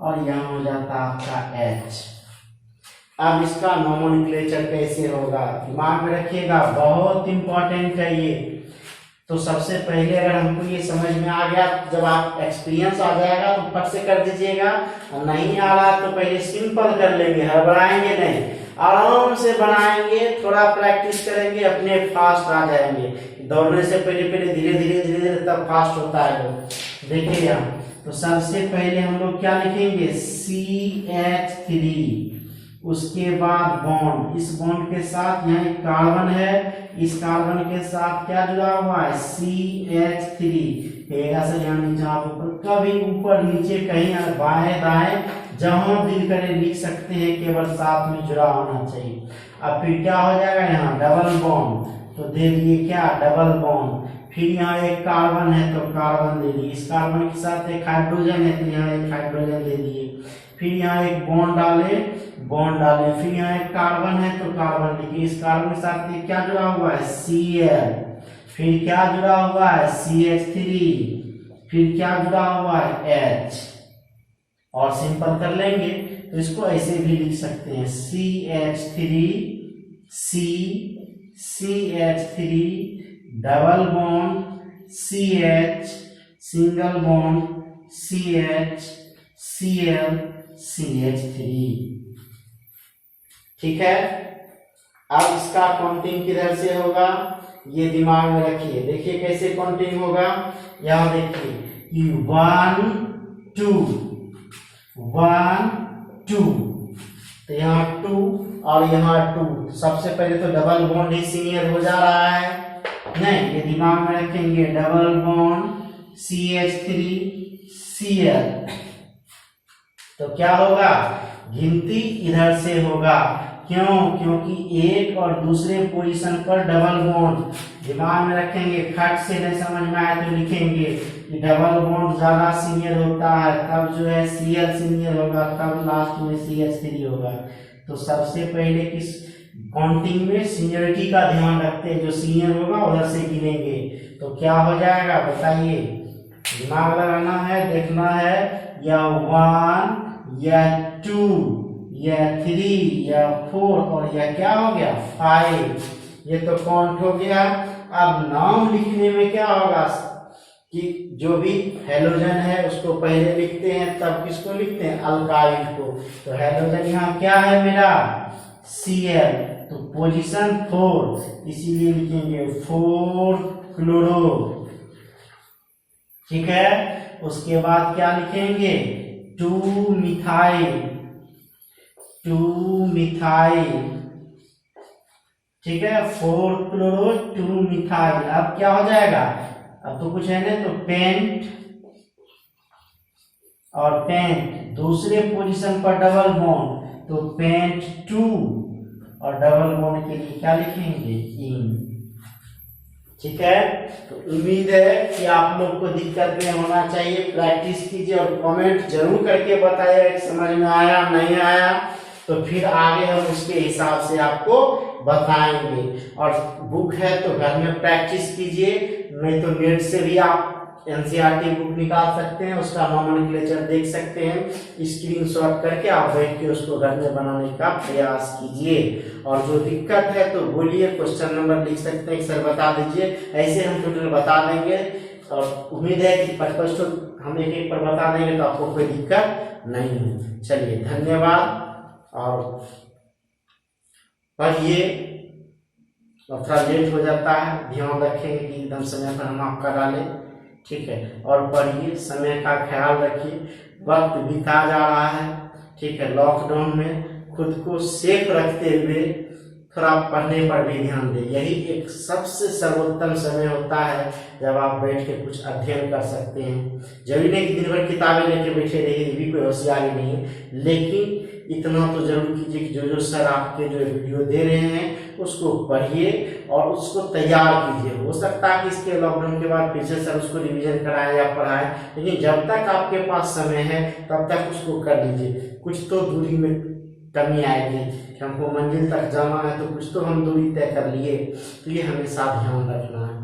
और यहाँ हो जाता आपका H। अब इसका नोमेनक्लेचर कैसे होगा, दिमाग में रखिएगा, बहुत इंपॉर्टेंट है ये। तो सबसे पहले अगर हमको ये समझ में आ गया, जब आप एक्सपीरियंस आ जाएगा तो फट से कर दीजिएगा, और नहीं आ रहा तो पहले सिंपल कर लेंगे, हड़बड़ाएंगे नहीं, आराम से बनाएंगे, थोड़ा प्रैक्टिस करेंगे, अपने फास्ट आ जाएंगे। दौड़ने से पहले पहले धीरे धीरे धीरे धीरे तब फास्ट होता है। देखिए यहाँ, तो सबसे पहले हम लोग क्या लिखेंगे, CH3, उसके बाद बॉन्ड, इस बॉन्ड के साथ यहाँ एक कार्बन है, इस कार्बन के साथ क्या जुड़ा हुआ है, CH3। ऐसा ध्यान नीचे, आप ऊपर कभी ऊपर नीचे कहीं बाएं दाएं जहां दिल करे लिख सकते हैं, केवल साथ में जुड़ा होना चाहिए। अब फिर क्या हो जाएगा, यहाँ डबल बॉन्ड, तो दे दिए क्या, डबल बॉन्ड। फिर यहाँ एक कार्बन है तो कार्बन दे दिए, इस कार्बन के साथ एक हाइड्रोजन है तो यहाँ एक हाइड्रोजन दे दिए। फिर यहाँ एक बॉन्ड डाले, बॉन्ड डाले, फिर यहाँ एक कार्बन है तो कार्बन लिखिए, इस कार्बन के साथ क्या जुड़ा हुआ है, Cl। फिर क्या जुड़ा हुआ है, CH3। फिर क्या जुड़ा हुआ है, H। और सिंपल कर लेंगे तो इसको ऐसे भी लिख सकते हैं, CH3 C, CH3 double bond CH, single bond CH, Cl, CH3। ठीक है, अब इसका काउंटिंग किधर से होगा, ये दिमाग में रखिए। देखिए कैसे काउंटिंग होगा, यहां देखिए कि 1 2 1 2, तो यहाँ 2 और यहाँ 2। सबसे पहले तो डबल बॉन्ड ही सीनियर हो जा रहा है, नहीं, ये दिमाग में रखेंगे, डबल बॉन्ड CH3Cl। तो क्या होगा, गिनती इधर से होगा, क्यों, क्योंकि एक और दूसरे पोजीशन पर डबल बॉन्ड। दिमाग में रखेंगे, खट से नहीं समझ में आए तो लिखेंगे कि डबल बॉन्ड ज्यादा सीनियर होता है, तब जो है Cl सीनियर होगा, तब लास्ट में CH3 होगा। तो सबसे पहले किस काउंटिंग में सीनियरिटी का ध्यान रखते हैं, जो सीनियर होगा उधर से गिनेंगे। तो क्या हो जाएगा बताइए, दिमाग लगाना है, देखना है, या 1 या 2 या 3 या 4 और या क्या हो गया 5। ये तो काउंट हो गया। अब नाम लिखने में क्या होगा कि जो भी हेलोजन है उसको पहले लिखते हैं, तब किसको लिखते हैं, अल्काइल को। तो हेलोजन यहाँ क्या है मेरा, Cl, तो पोजीशन 4, इसीलिए लिखेंगे 4 क्लोरो। ठीक है, उसके बाद क्या लिखेंगे, 2 मिथाइल, 2 मिथाइल। ठीक है, 4 क्लोरो 2 मिथाइल। अब क्या हो जाएगा, अब तो कुछ है ना, तो पेंट और पेंट, दूसरे पोजीशन पर डबल बॉन्ड, तो पेंट 2 और डबल बॉन्ड के लिए क्या लिखेंगे, इन। ठीक है, तो उम्मीद है कि आप लोग को दिक्कत नहीं होना चाहिए। प्रैक्टिस कीजिए और कमेंट जरूर करके बताइए समझ में आया नहीं आया, तो फिर आगे हम उसके हिसाब से आपको बताएंगे। और बुक है तो घर में प्रैक्टिस कीजिए, नहीं तो नेट से भी आप एनसीईआरटी बुक निकाल सकते हैं, उसका नोमेनक्लेचर देख सकते हैं, स्क्रीनशॉट करके आप बैठ के उसको घर में बनाने का प्रयास कीजिए। और जो दिक्कत है तो बोलिए, क्वेश्चन नंबर लिख सकते हैं, सर बता दीजिए, ऐसे हम टोटल बता देंगे। और उम्मीद है कि 25 हम एक एक पर बता देंगे तो आपको कोई दिक्कत नहीं है। चलिए धन्यवाद, और पढ़िए। और थोड़ा लेट हो जाता है, ध्यान रखेंगे कि एकदम समय पर हम आपका डालें। ठीक है, और पढ़िए, समय का ख्याल रखिए, वक्त बीता जा रहा है। ठीक है, लॉकडाउन में खुद को सेफ रखते हुए थोड़ा पढ़ने पर भी ध्यान दें। यही एक सबसे सर्वोत्तम समय होता है जब आप बैठ के कुछ अध्ययन कर सकते हैं। जरूरी नहीं कि दिन भर किताबें लेके बैठे रहिए, ये भी कोई होशियारी नहीं है, लेकिन इतना तो जरूर कीजिए कि जो जो सर आपके जो वीडियो दे रहे हैं उसको पढ़िए और उसको तैयार कीजिए। हो सकता है कि इसके लॉकडाउन के बाद फिर से सर उसको रिवीजन कराएं या पढ़ाएं, लेकिन जब तक आपके पास समय है तब तक उसको कर लीजिए। कुछ तो दूरी में कमी आएगी कि हमको मंजिल तक जाना है, तो कुछ तो हम दूरी तय कर लिए, तो ये हमेशा ध्यान रखना है।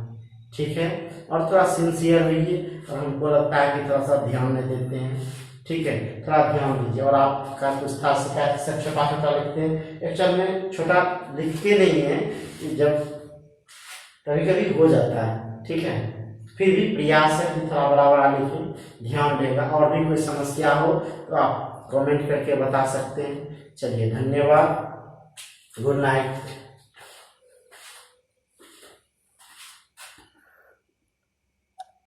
ठीक है, और थोड़ा सिंसियर रहिए, और हमको लगता है कि थोड़ा सा ध्यान नहीं देते हैं। ठीक है, थोड़ा ध्यान दीजिए। और आपका कुछ था शिकायत, सब छोटा छोटा लिखते हैं, एक्चुअल में छोटा लिखते नहीं है, जब कभी कभी हो जाता है। ठीक है, फिर भी प्रयास है कि थोड़ा बड़ा बड़ा लिखें, ध्यान देगा। और भी कोई समस्या हो तो आप कमेंट करके बता सकते हैं। चलिए धन्यवाद, गुड नाइट।